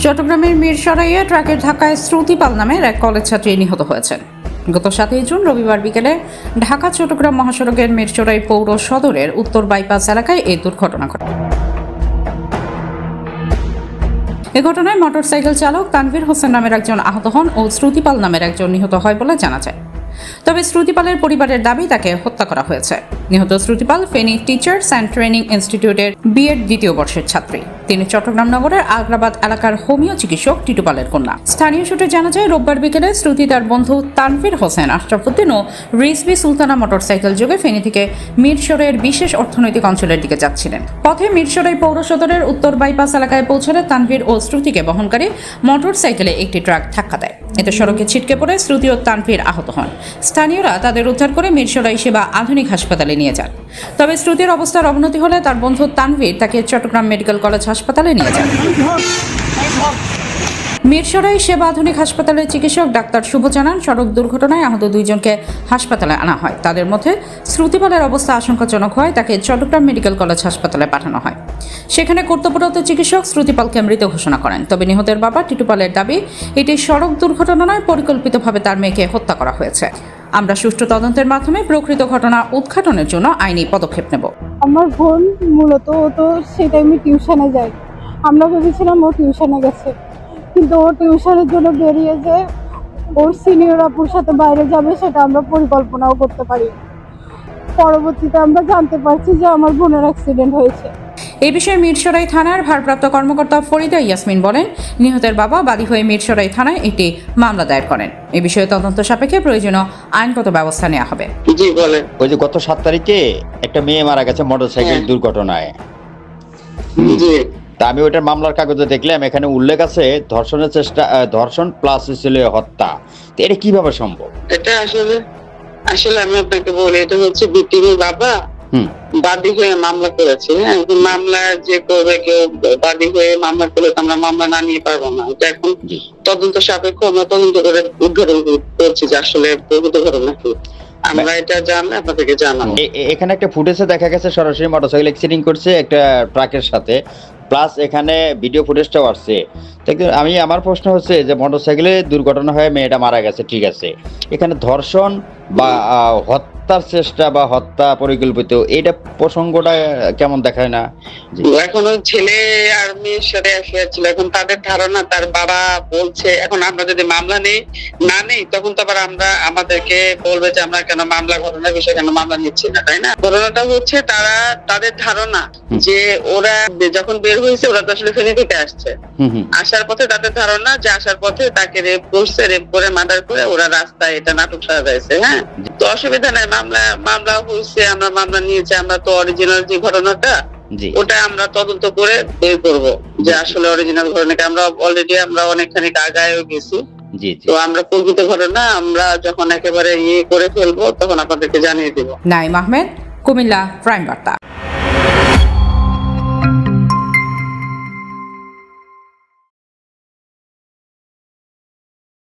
চট্টগ্রামের মিরসরাইয়ে ট্রাকের ধাক্কায় শ্রুতি পাল নামের এক কলেজ ছাত্রী নিহত হয়েছেন। গত 7 জুন রবিবার বিকেলে ঢাকা চট্টগ্রাম মহাসড়কের মিরসরাই পৌর সদরের উত্তর বাইপাস এলাকায় এই দুর্ঘটনা ঘটে। এ ঘটনায় মোটরসাইকেল চালক তানভীর হোসেন নামের একজন আহত হন ও শ্রুতি পাল নামের একজন নিহত হয় বলে জানা যায়। তবে শ্রুতিপালের পরিবারের দাবি তাকে হত্যা করা হয়েছে। নিহত শ্রুতিপাল ফেনী টিচার্স অ্যান্ড ট্রেনিং ইনস্টিটিউটের বিএড দ্বিতীয় বর্ষের ছাত্রী। তিনি চট্টগ্রাম নগরের আগ্রাবাদ এলাকার হোমিও চিকিৎসক টিটুপালের কন্যা। স্থানীয় সূত্রে জানা যায়, রোববার বিকেলে শ্রুতি তার বন্ধু তানভীর হোসেন আশরাফুদ্দিন ও রিজভি সুলতানা মোটরসাইকেল যোগে ফেনী থেকে মিরসরাইয়ের বিশেষ অর্থনৈতিক অঞ্চলের দিকে যাচ্ছিলেন। পথে মিরসরাই পৌর সদরের উত্তর বাইপাস এলাকায় পৌঁছালে তানভীর ও শ্রুতিকে বহনকারী মোটরসাইকেলে একটি ট্রাক ধাক্কা দেয়। এতে সড়কে ছিটকে পড়ে শ্রুতি ও তানভীর আহত হন। স্থানীয়রা তাদের উদ্ধার করে মিরসরাই সেবা আধুনিক হাসপাতালে নিয়ে যান। তবে শ্রুতির অবস্থার অবনতি হলে তার বন্ধু তানভীর তাকে চট্টগ্রাম মেডিকেল কলেজ হাসপাতালে নিয়ে যান। মিরসরাই সেবা আধুনিক হাসপাতালের চিকিৎসক ডাক্তার শুভ জানান, সড়ক দুর্ঘটনায় আহত 2 জনকে হাসপাতালে আনা হয়। তাদের মধ্যে শ্রুতিপালের অবস্থা আশঙ্কাজনক হয় তাকে চট্টগ্রাম মেডিকেল কলেজ হাসপাতালে পাঠানো হয়। সেখানে কর্তব্যরত চিকিৎসক শ্রুতিপালকে মৃত ঘোষণা করেন। তবে নিহতের বাবা টিটুপালের দাবি, এটি সড়ক দুর্ঘটনা নয়, পরিকল্পিতভাবে তার মেয়েকে হত্যা করা হয়েছে। আমরা সুষ্ঠু তদন্তের মাধ্যমে প্রকৃত ঘটনা উদ্ঘাটনের জন্য আইনি পদক্ষেপ নেব। আমার বোন মূলত তো সেই টাইমে টিউশনে যায়। আমরা ভেবেছিলাম ও টিউশনে গেছে, কিন্তু ও টিউশনের জন্য বেরিয়ে যে ওর সিনিয়র আপুর সাথে বাইরে যাবে সেটা আমরা পরিকল্পনাও করতে পারি। পরবর্তীতে আমরা জানতে পারছি যে আমার বোনের অ্যাক্সিডেন্ট হয়েছে। এই বিষয়ে মিরসরাই থানার ভারপ্রাপ্ত কর্মকর্তা ফরিদা ইয়াসমিন বলেন, নিহতের বাবা বাদী হয়ে মিরসরাই থানায় একটি মামলা দায়ের করেন। এ বিষয়ে তদন্ত সাপেক্ষে প্রয়োজনীয় আইনগত ব্যবস্থা নেওয়া হবে। জি বলেন। ওই যে গত 7 তারিখে একটা মেয়ে মারা গেছে মোটরসাইকেল দুর্ঘটনায়। জি। তা আমি ওইটার মামলার কাগজে দেখলাম এখানে উল্লেখ আছে ধর্ষণের চেষ্টা, ধর্ষণ প্লাস ছিল হত্যা। তো এটা কিভাবে সম্ভব? এটা আসলে আমি আপনাকে বলি, এটা হচ্ছে ভিকটিমের বাবা বাদী হয়ে মামলা করেছে। হ্যাঁ, মামলা যে করবে কেউ বাদী হয়ে মামলা করলে তো আমরা মামলা না নিয়ে পারবো না। এটা এখন তদন্ত সাপেক্ষ আমরা তদন্ত করে উদ্ঘাটন করছি যে আসলে প্রকৃত ঘটনা কি। আমরা এটা জানলে আপনাদেরকে জানাবো। এখানে একটা ফুটেজে দেখা গেছে সরাসরি মোটরসাইকেল অ্যাক্সিডেন্ট করছে একটা ট্রাকের সাথে, প্লাস এখানে ভিডিও ফুটেজটাও আসছে। আমি আমার প্রশ্ন হচ্ছে যে মোটরসাইকেলে দুর্ঘটনা হয়ে মেয়েটা মারা গেছে, ঠিক আছে, এখানে ধর্ষণ বা হত্যার চেষ্টা বা হত্যা পরিকল্পিত এটা প্রসঙ্গটা কেমন দেখায় না? এখন ওই ছেলে আর মেয়ের সাথে ছিল, এখন তাদের ধারণা তার বাবা বলছে। এখন আমরা যদি মামলা নেই তখন তো আবার আমাদেরকে বলবে যে আমরা কেন মামলা ঘটনার বিষয়ে কেন মামলা নিচ্ছি না, তাই না? ঘটনাটা হচ্ছে তাদের ধারণা যে ওরা যখন বের হয়েছে ওরা তো আসলে ফেনী থেকে আসছে, আসার পথে তাদের ধারণা যে আসার পথে তাকে রেপ করে মার্ডার করে ওরা রাস্তায় এটা নাটক সাজাইছে। হ্যাঁ, তো অসুবিধা নাই, মামলা হয়েছে, আমরা মামলা নিয়েছি। আমরা তো অরিজিনাল যে ঘটনাটা ওটা আমরা তদন্ত করে বের করবো যে আসলে অরিজিনাল ঘটনাকে আমরা অলরেডি অনেকখানি আগায়ও গেছি। তো আমরা প্রকৃত ঘটনা আমরা যখন একেবারে করে ফেলবো তখন আপনাদেরকে জানিয়ে দেবো। নাইম আহমেদ, কুমিল্লা প্রাইম বার্তা।